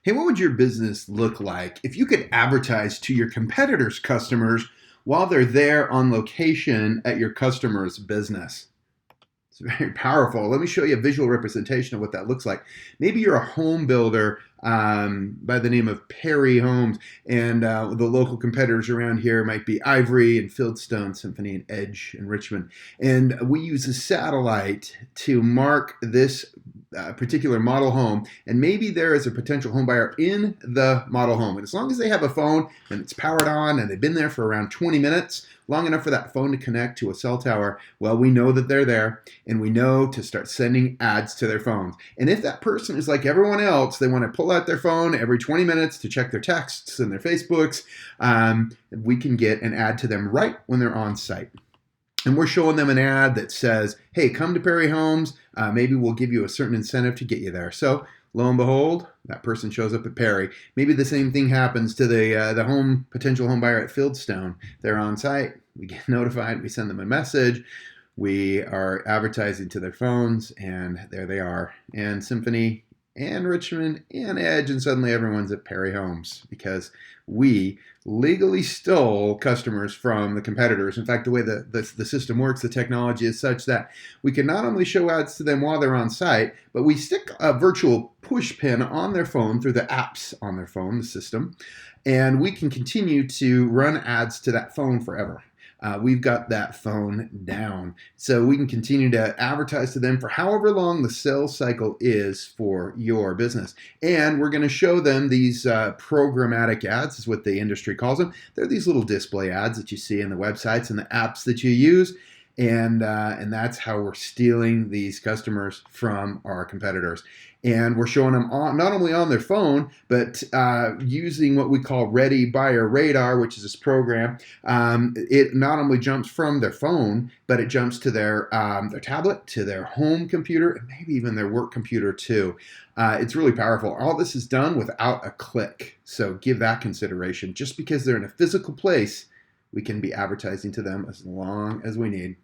Hey, what would your business look like if you could advertise to your competitors' customers while they're there on location at your customer's business? It's very powerful. Let me show you a visual representation of what that looks like. Maybe you're a home builder by the name of Perry Homes, and the local competitors around here might be Ivory and Fieldstone, Symphony and Edge and Richmond. And we use a satellite to mark this particular model home, and maybe there is a potential home buyer in the model home. And as long as they have a phone and it's powered on and they've been there for around 20 minutes, long enough for that phone to connect to a cell tower, well, we know that they're there and we know to start sending ads to their phones. And if that person is like everyone else, they want to pull out their phone every 20 minutes to check their texts and their Facebooks, we can get an ad to them right when they're on site. And we're showing them an ad that says, hey, come to Perry Homes. Maybe we'll give you a certain incentive to get you there. So lo and behold, that person shows up at Perry. Maybe the same thing happens to the potential home buyer at Fieldstone. They're on site. We get notified. We send them a message. We are advertising to their phones, and there they are. And Symphony and Richmond and Edge, and suddenly everyone's at Perry Homes because we legally stole customers from the competitors. In fact, the way the system works, the technology is such that we can not only show ads to them while they're on site, but we stick a virtual push pin on their phone through the apps on their phone, the system, and we can continue to run ads to that phone forever. We've got that phone down. So we can continue to advertise to them for however long the sales cycle is for your business. And we're going to show them these programmatic ads, is what the industry calls them. They're these little display ads that you see in the websites and the apps that you use. And that's how we're stealing these customers from our competitors. And we're showing them not only on their phone, but using what we call Ready Buyer Radar, which is this program. It not only jumps from their phone, but it jumps to their tablet, to their home computer, and maybe even their work computer too. It's really powerful. All this is done without a click. So give that consideration. Just because they're in a physical place, we can be advertising to them as long as we need.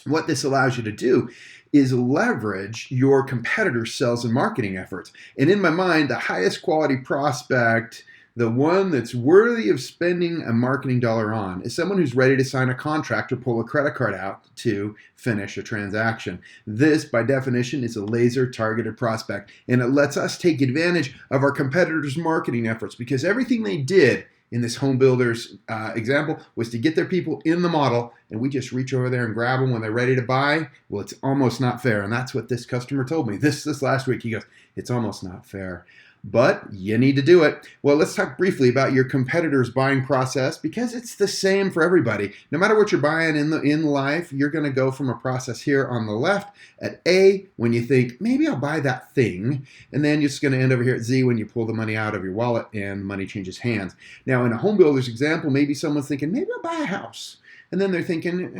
What this allows you to do is leverage your competitors' sales and marketing efforts. And in my mind, the highest quality prospect, the one that's worthy of spending a marketing dollar on, is someone who's ready to sign a contract or pull a credit card out to finish a transaction. This, by definition, is a laser-targeted prospect, and it lets us take advantage of our competitors' marketing efforts because everything they did in this home builder's example was to get their people in the model, and we just reach over there and grab them when they're ready to buy. Well, it's almost not fair, and that's what this customer told me this last week. He goes, it's almost not fair, but you need to do it. Well, let's talk briefly about your competitor's buying process because it's the same for everybody. No matter what you're buying in life, you're going to go from a process here on the left at A when you think, maybe I'll buy that thing, and then you're just going to end over here at Z when you pull the money out of your wallet and money changes hands. Now, in a home builder's example, maybe someone's thinking, maybe I'll buy a house, and then they're thinking,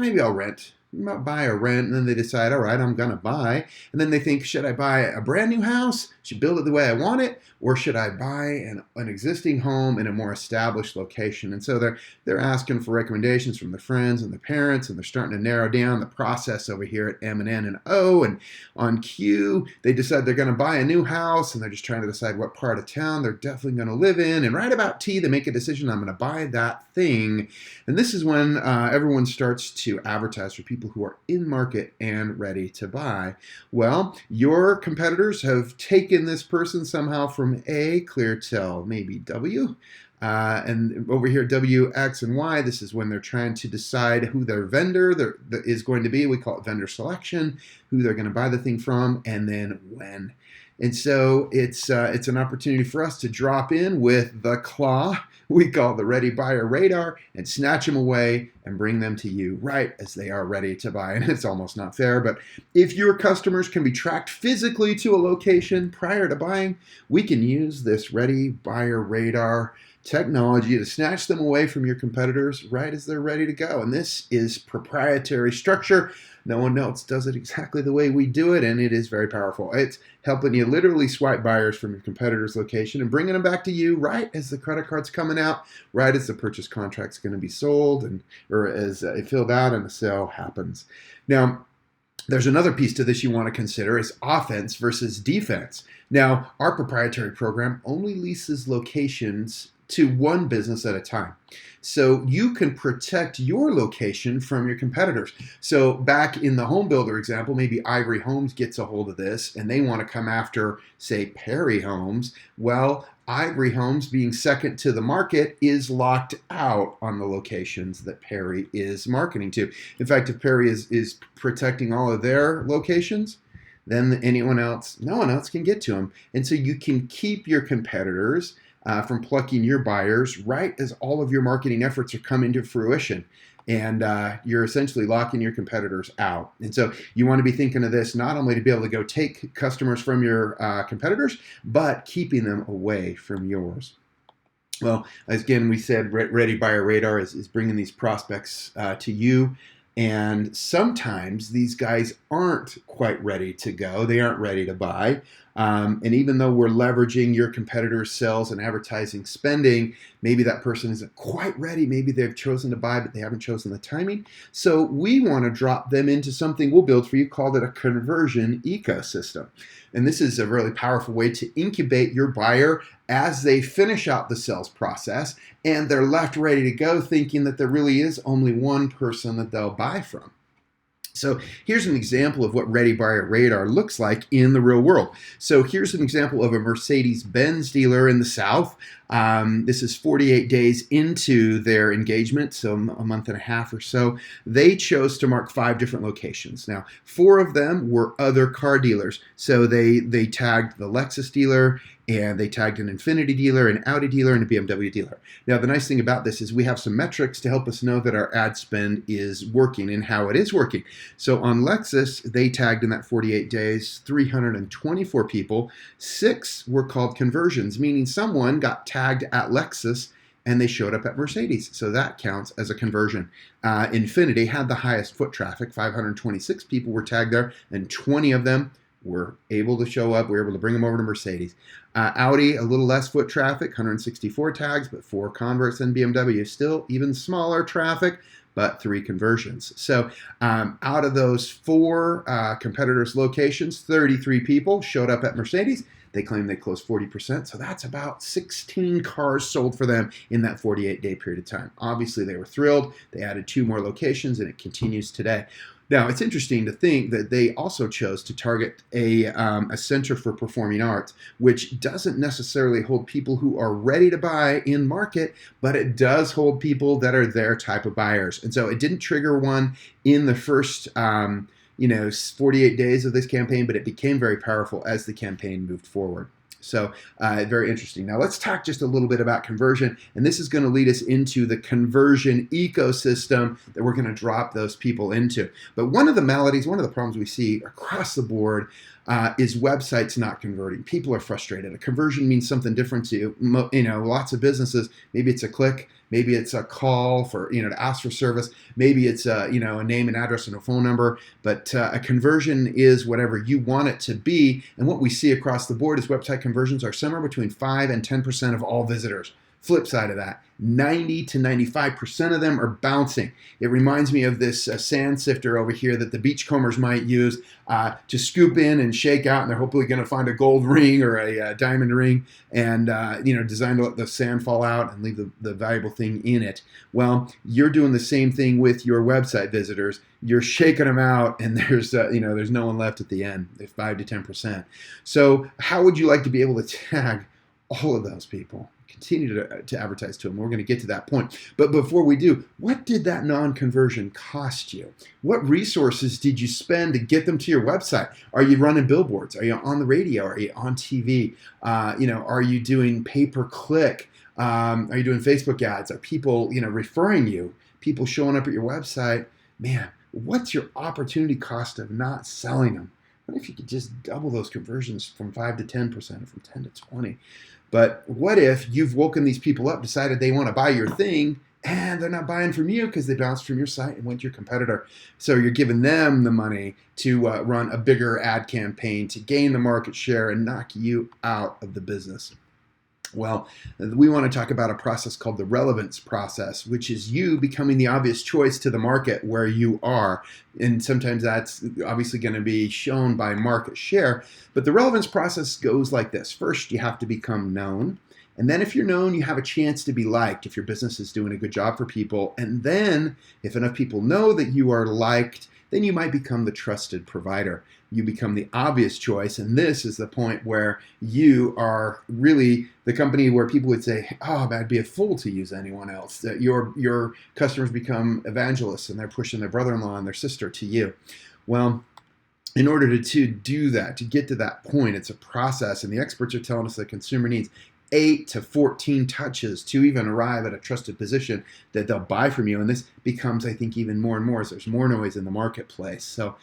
maybe I'll rent. Buy or rent, and then they decide, all right, I'm going to buy. And then they think, should I buy a brand new house? Should build it the way I want it? Or should I buy an existing home in a more established location? And so they're asking for recommendations from their friends and their parents, and they're starting to narrow down the process over here at M and N and O. And on Q, they decide they're going to buy a new house, and they're just trying to decide what part of town they're definitely going to live in. And right about T, they make a decision, I'm going to buy that thing. And this is when everyone starts to advertise for people who are in market and ready to buy. Well, your competitors have taken this person somehow from A, clear till maybe W. And over here, W, X, and Y, this is when they're trying to decide who their vendor is going to be. We call it vendor selection, who they're going to buy the thing from, and then when. And so it's an opportunity for us to drop in with the claw, we call the Ready Buyer Radar, and snatch them away and bring them to you right as they are ready to buy. And it's almost not fair, but if your customers can be tracked physically to a location prior to buying, we can use this Ready Buyer Radar technology to snatch them away from your competitors right as they're ready to go. And this is proprietary structure. No one else does it exactly the way we do it, and it is very powerful. It's helping you literally swipe buyers from your competitor's location and bringing them back to you right as the credit card's coming out, right as the purchase contract's going to be sold or as filled out and the sale happens. Now, There's another piece to this you want to consider is offense versus defense. Now, our proprietary program only leases locations to one business at a time. So you can protect your location from your competitors. So back in the home builder example, maybe Ivory Homes gets a hold of this and they want to come after, say, Perry Homes. Well, Ivory Homes, being second to the market, is locked out on the locations that Perry is marketing to. In fact, if Perry is protecting all of their locations, then no one else can get to them. And so you can keep your competitors from plucking your buyers right as all of your marketing efforts are coming to fruition. And you're essentially locking your competitors out. And so you want to be thinking of this not only to be able to go take customers from your competitors, but keeping them away from yours. Well, again, we said Ready Buyer Radar is bringing these prospects to you. And sometimes these guys aren't quite ready to go. They aren't ready to buy. And even though we're leveraging your competitors' sales and advertising spending, maybe that person isn't quite ready. Maybe they've chosen to buy, but they haven't chosen the timing. So we want to drop them into something we'll build for you called a conversion ecosystem. And this is a really powerful way to incubate your buyer as they finish out the sales process and they're left ready to go thinking that there really is only one person that they'll buy from. So here's an example of what Ready Buyer Radar looks like in the real world. So here's an example of a Mercedes-Benz dealer in the South. This is 48 days into their engagement, so a month and a half or so. They chose to mark 5 different locations. Now, 4 of them were other car dealers. So they tagged the Lexus dealer, and they tagged an Infiniti dealer, an Audi dealer, and a BMW dealer. Now, the nice thing about this is we have some metrics to help us know that our ad spend is working and how it is working. So on Lexus, they tagged in that 48 days 324 people. 6 were called conversions, meaning someone got tagged at Lexus and they showed up at Mercedes. So that counts as a conversion. Infiniti had the highest foot traffic. 526 people were tagged there, and 20 of them were able to show up. We were able to bring them over to Mercedes. Audi, a little less foot traffic, 164 tags, but 4 converts. And BMW, still even smaller traffic, but 3 conversions. So out of those 4 competitors' locations, 33 people showed up at Mercedes. They claim they closed 40%. So that's about 16 cars sold for them in that 48-day period of time. Obviously, they were thrilled. They added 2 more locations, and it continues today. Now, it's interesting to think that they also chose to target a Center for Performing Arts, which doesn't necessarily hold people who are ready to buy in market, but it does hold people that are their type of buyers. And so it didn't trigger one in the first 48 days of this campaign, but it became very powerful as the campaign moved forward. So very interesting. Now let's talk just a little bit about conversion, and this is going to lead us into the conversion ecosystem that we're going to drop those people into. But one of the maladies, one of the problems we see across the board is websites not converting. People are frustrated. A conversion means something different to you. Lots of businesses, maybe it's a click, maybe it's a call for, to ask for service. Maybe it's a name and address and a phone number, but a conversion is whatever you want it to be. And what we see across the board is website conversions are somewhere between 5 and 10% of all visitors. Flip side of that, 90 to 95% of them are bouncing. It reminds me of this sand sifter over here that the beachcombers might use to scoop in and shake out, and they're hopefully going to find a gold ring or a diamond ring, and designed to let the sand fall out and leave the valuable thing in it. Well, you're doing the same thing with your website visitors. You're shaking them out, and there's no one left at the end. There's 5 to 10%. So how would you like to be able to tag all of those people? Continue to advertise to them. We're going to get to that point. But before we do, what did that non-conversion cost you? What resources did you spend to get them to your website? Are you running billboards? Are you on the radio? Are you on TV? Are you doing pay-per-click? Are you doing Facebook ads? Are people, referring you? People showing up at your website? Man, what's your opportunity cost of not selling them? What if you could just double those conversions from 5 to 10% or from 10 to 20? But what if you've woken these people up, decided they want to buy your thing, and they're not buying from you because they bounced from your site and went to your competitor? So you're giving them the money to run a bigger ad campaign to gain the market share and knock you out of the business. Well, we want to talk about a process called the relevance process, which is you becoming the obvious choice to the market where you are. And sometimes that's obviously going to be shown by market share. But the relevance process goes like this. First, you have to become known. And then if you're known, you have a chance to be liked if your business is doing a good job for people. And then if enough people know that you are liked, then you might become the trusted provider. You become the obvious choice. And this is the point where you are really the company where people would say, oh, I'd be a fool to use anyone else. That your customers become evangelists and they're pushing their brother-in-law and their sister to you. Well, in order to do that, to get to that point, it's a process. And the experts are telling us the consumer needs 8 to 14 touches to even arrive at a trusted position that they'll buy from you. And this becomes, I think, even more and more as there's more noise in the marketplace. So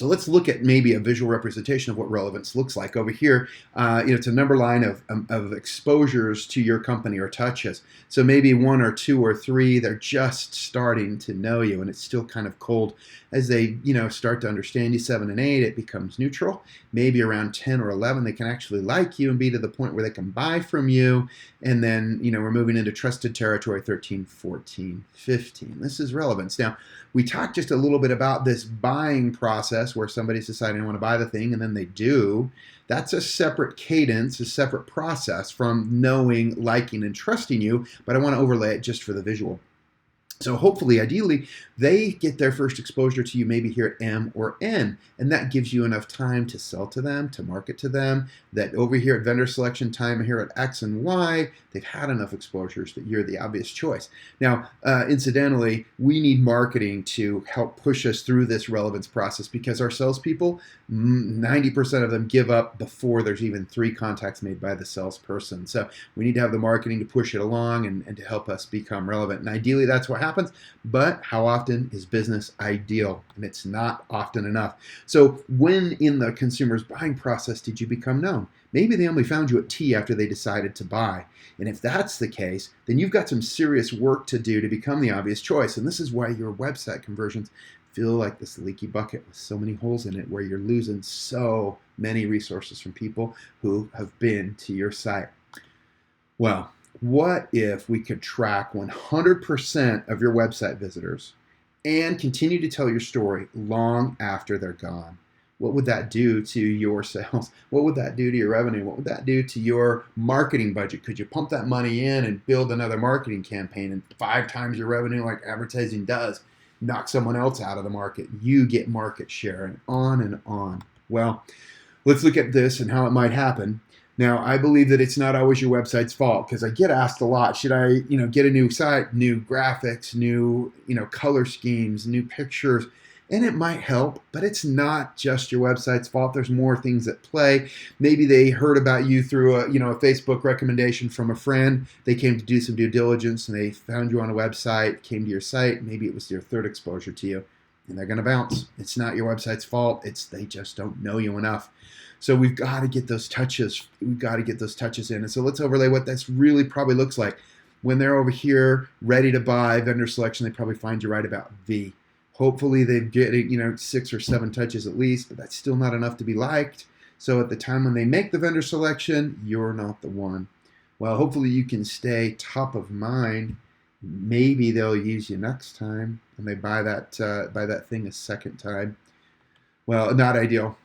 let's look at maybe a visual representation of what relevance looks like. Over here, it's a number line of exposures to your company or touches. So maybe 1 or 2 or 3, they're just starting to know you, and it's still kind of cold. As they start to understand you, 7 and 8, it becomes neutral. Maybe around 10 or 11, they can actually like you and be to the point where they can buy from you. And then, we're moving into trusted territory, 13, 14, 15. This is relevance. Now, we talked just a little bit about this buying process where somebody's deciding they want to buy the thing and then they do. That's a separate cadence, a separate process from knowing, liking, and trusting you, but I want to overlay it just for the visual. So hopefully, ideally, they get their first exposure to you maybe here at M or N, and that gives you enough time to sell to them, to market to them, that over here at vendor selection time here at X and Y, they've had enough exposures that you're the obvious choice. Now, incidentally, we need marketing to help push us through this relevance process because our salespeople, 90% of them give up before there's even 3 contacts made by the salesperson. So we need to have the marketing to push it along and to help us become relevant. And ideally, that's what happens. But how often is business ideal? And it's not often enough. So when in the consumer's buying process did you become known? Maybe they only found you at T after they decided to buy. And if that's the case, then you've got some serious work to do to become the obvious choice. And this is why your website conversions feel like this leaky bucket with so many holes in it, where you're losing so many resources from people who have been to your site. Well, what if we could track 100% of your website visitors and continue to tell your story long after they're gone? What would that do to your sales? What would that do to your revenue? What would that do to your marketing budget? Could you pump that money in and build another marketing campaign and 5 times your revenue like advertising does? Knock someone else out of the market. You get market share, and on and on. Well, let's look at this and how it might happen. Now, I believe that it's not always your website's fault, because I get asked a lot, should I, get a new site, new graphics, new, color schemes, new pictures? And it might help, but it's not just your website's fault. There's more things at play. Maybe they heard about you through a Facebook recommendation from a friend. They came to do some due diligence and they found you on a website, came to your site. Maybe it was their 3rd exposure to you, and they're going to bounce. It's not your website's fault. They just don't know you enough. So we've got to get those touches. We've got to get those touches in. And so let's overlay what that's really probably looks like. When they're over here ready to buy, vendor selection, they probably find you right about V. Hopefully they get 6 or 7 touches at least, but that's still not enough to be liked. So at the time when they make the vendor selection, you're not the one. Well, hopefully you can stay top of mind. Maybe they'll use you next time and they buy that thing a second time. Well, not ideal.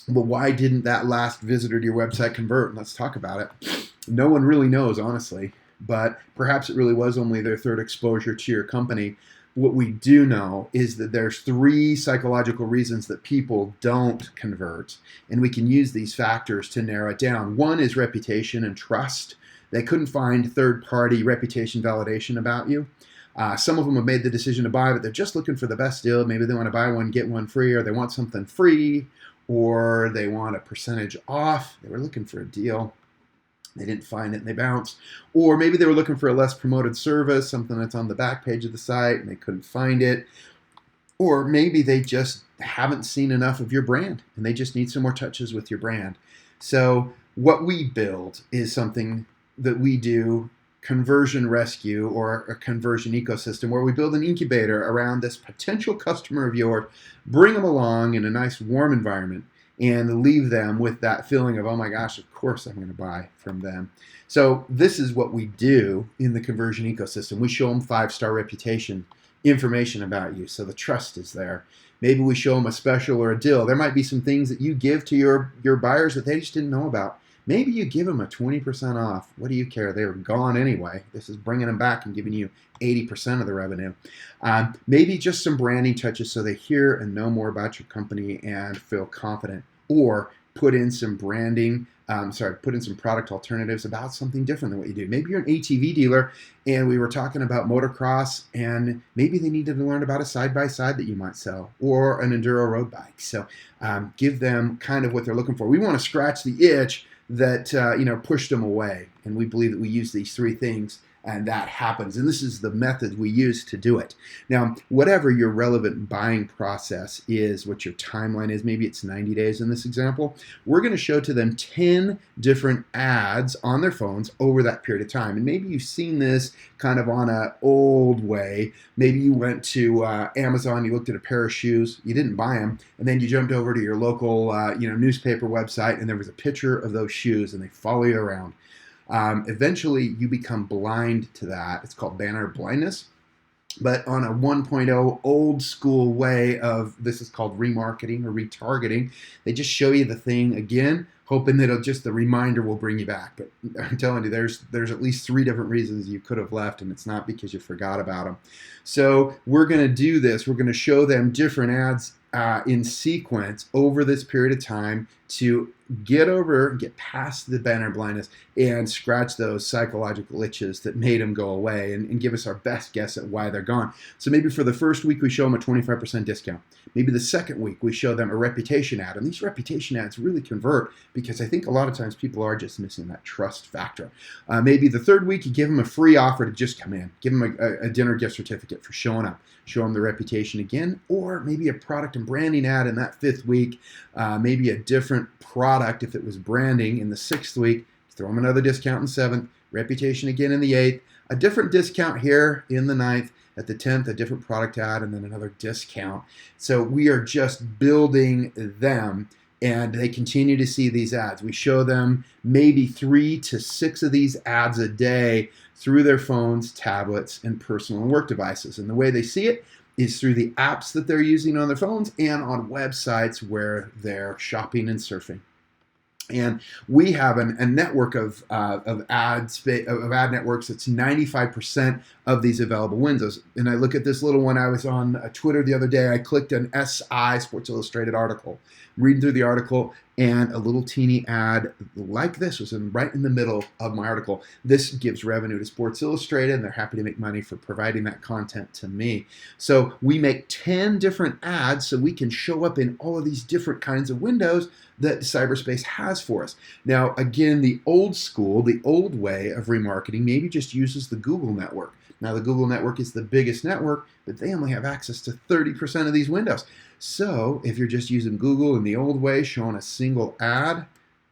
But why didn't that last visitor to your website convert? Let's talk about it. No one really knows, honestly, but perhaps it really was only their 3rd exposure to your company. What we do know is that there's 3 psychological reasons that people don't convert, and we can use these factors to narrow it down. One is reputation and trust. They couldn't find third-party reputation validation about you. Some of them have made the decision to buy, but they're just looking for the best deal. Maybe they want to buy one, get one free, or they want something free, or they want a percentage off. They were looking for a deal. They didn't find it and they bounced. Or maybe they were looking for a less promoted service, something that's on the back page of the site, and they couldn't find it. Or maybe they just haven't seen enough of your brand and they just need some more touches with your brand. So what we build is something that we do, conversion rescue, or a conversion ecosystem, where we build an incubator around this potential customer of yours, bring them along in a nice warm environment, and leave them with that feeling of, oh my gosh, of course I'm going to buy from them. So this is what we do in the conversion ecosystem. We show them 5-star reputation information about you, so the trust is there. Maybe we show them a special or a deal. There might be some things that you give to your buyers that they just didn't know about. Maybe you give them a 20% off. What do you care? They're gone anyway. This is bringing them back and giving you 80% of the revenue. Maybe just some branding touches so they hear and know more about your company and feel confident. Or put in some branding, put in some product alternatives about something different than what you do. Maybe you're an ATV dealer and we were talking about motocross, and maybe they needed to learn about a side-by-side that you might sell or an enduro road bike. So give them kind of what they're looking for. We want to scratch the itch that pushed them away, and we believe that we use these 3 things and that happens. And this is the method we use to do it. Now, whatever your relevant buying process is, what your timeline is, maybe it's 90 days in this example, we're going to show to them 10 different ads on their phones over that period of time. And maybe you've seen this kind of on an old way. Maybe you went to Amazon, you looked at a pair of shoes, you didn't buy them, and then you jumped over to your local newspaper website, and there was a picture of those shoes, and they follow you around. Eventually, you become blind to that. It's called banner blindness. But on a 1.0 old school way of, this is called remarketing or retargeting, they just show you the thing again, hoping that just the reminder will bring you back. But I'm telling you, there's at least 3 different reasons you could have left, and it's not because you forgot about them. So we're going to do this. We're going to show them different ads in sequence over this period of time to get past the banner blindness and scratch those psychological itches that made them go away, and give us our best guess at why they're gone. So maybe for the first week, we show them a 25% discount. Maybe the second week, we show them a reputation ad. And these reputation ads really convert because I think a lot of times people are just missing that trust factor. Maybe the third week, you give them a free offer to just come in. Give them a dinner gift certificate for showing up. Show them the reputation again, or maybe a product and branding ad in that 5th week, maybe a different product if it was branding in the 6th week, throw them another discount in 7th, reputation again in the 8th, a different discount here in the 9th, at the 10th, a different product ad, and then another discount. So we are just building them, and they continue to see these ads. We show them maybe 3 to 6 of these ads a day through their phones, tablets, and personal and work devices. And the way they see it is through the apps that they're using on their phones and on websites where they're shopping and surfing. And we have a network of ad networks that's 95% of these available windows. And I look at this little one. I was on Twitter the other day. I clicked an SI, Sports Illustrated article, reading through the article, and a little teeny ad like this was right in the middle of my article. This gives revenue to Sports Illustrated, and they're happy to make money for providing that content to me. So we make 10 different ads so we can show up in all of these different kinds of windows that cyberspace has for us. Now, again, the old school, the old way of remarketing maybe just uses the Google network. Now, the Google network is the biggest network, but they only have access to 30% of these windows. So if you're just using Google in the old way, showing a single ad,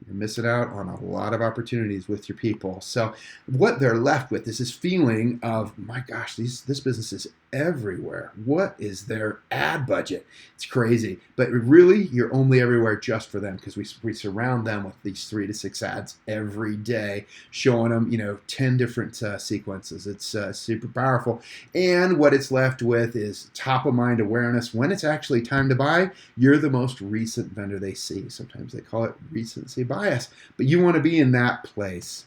you're missing out on a lot of opportunities with your people. So what they're left with is this feeling of, my gosh, this business is everywhere. What is their ad budget? It's crazy. But really, you're only everywhere just for them, because we surround them with these 3 to 6 ads every day, showing them 10 different sequences. It's super powerful. And what it's left with is top of mind awareness. When it's actually time to buy, you're the most recent vendor they see. Sometimes they call it recency bias, but you want to be in that place.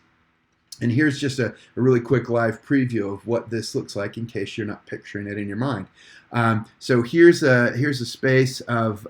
And here's just a really quick live preview of what this looks like in case you're not picturing it in your mind. So here's a space of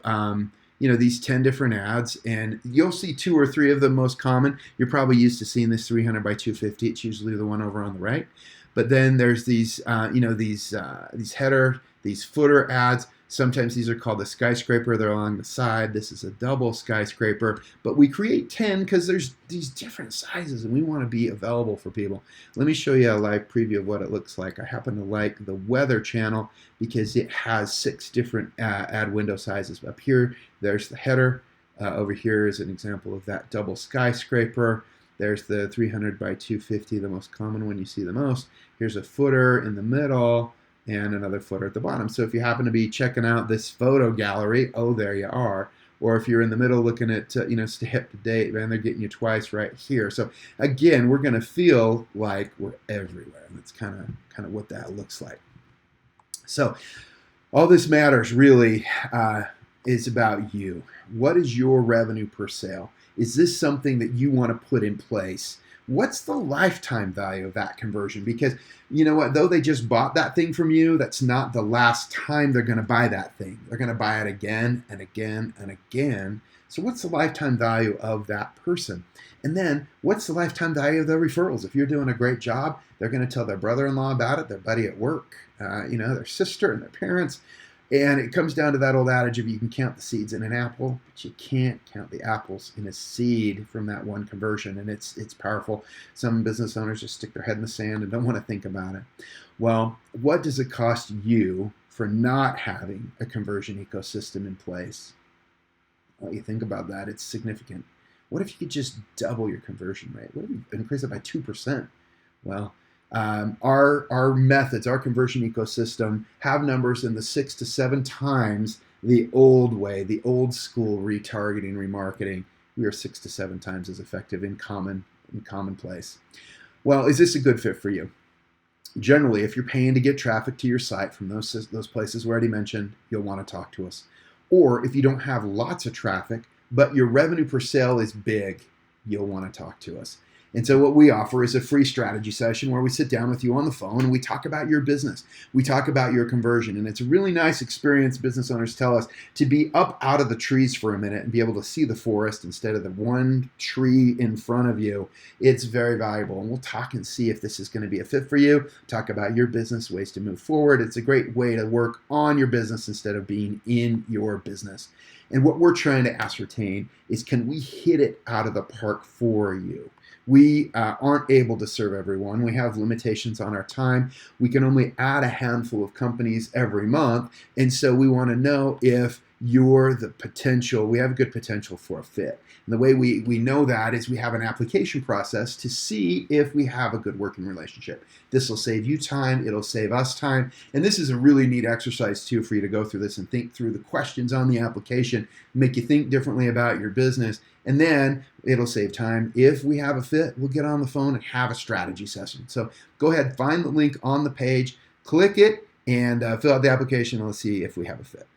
these 10 different ads, and you'll see 2 or 3 of them most common. You're probably used to seeing this 300 by 250. It's usually the one over on the right. But then there's these header, these footer ads. Sometimes these are called the skyscraper. They're along the side. This is a double skyscraper. But we create 10 because there's these different sizes, and we want to be available for people. Let me show you a live preview of what it looks like. I happen to like the weather channel because it has 6 different ad window sizes. Up here, there's the header. Over here is an example of that double skyscraper. There's the 300 by 250, the most common one you see the most. Here's a footer in the middle, and another footer at the bottom. So if you happen to be checking out this photo gallery, oh, there you are, or if you're in the middle looking at, hip to date, man, they're getting you twice right here. So again, we're going to feel like we're everywhere. That's kind of what that looks like. So all this matters really is about you. What is your revenue per sale? Is this something that you want to put in place? What's the lifetime value of that conversion? Because you know what, though they just bought that thing from you, that's not the last time they're going to buy that thing. They're going to buy it again and again and again. So what's the lifetime value of that person? And then what's the lifetime value of the referrals? If you're doing a great job, they're going to tell their brother-in-law about it, their buddy at work, their sister and their parents. And it comes down to that old adage of you can count the seeds in an apple, but you can't count the apples in a seed from that one conversion. And it's powerful. Some business owners just stick their head in the sand and don't want to think about it. Well, what does it cost you for not having a conversion ecosystem in place? Well, you think about that, it's significant. What if you could just double your conversion rate? What if you increase it by 2%? Well, our methods, our conversion ecosystem have numbers in the 6 to 7 times the old way, the old school retargeting, remarketing. We are 6 to 7 times as effective in commonplace. Well, is this a good fit for you? Generally, if you're paying to get traffic to your site from those places we already mentioned, you'll want to talk to us. Or if you don't have lots of traffic, but your revenue per sale is big, you'll want to talk to us. And so what we offer is a free strategy session where we sit down with you on the phone and we talk about your business. We talk about your conversion. And it's a really nice experience, business owners tell us, to be up out of the trees for a minute and be able to see the forest instead of the one tree in front of you. It's very valuable. And we'll talk and see if this is going to be a fit for you. Talk about your business, ways to move forward. It's a great way to work on your business instead of being in your business. And what we're trying to ascertain is, can we hit it out of the park for you? We aren't able to serve everyone. We have limitations on our time. We can only add a handful of companies every month. And so we want to know if you're the potential, we have good potential for a fit. And the way we know that is we have an application process to see if we have a good working relationship. This will save you time. It'll save us time. And this is a really neat exercise too for you to go through this and think through the questions on the application, make you think differently about your business. And then it'll save time. If we have a fit, we'll get on the phone and have a strategy session. So go ahead, find the link on the page, click it, and fill out the application, and let's see if we have a fit.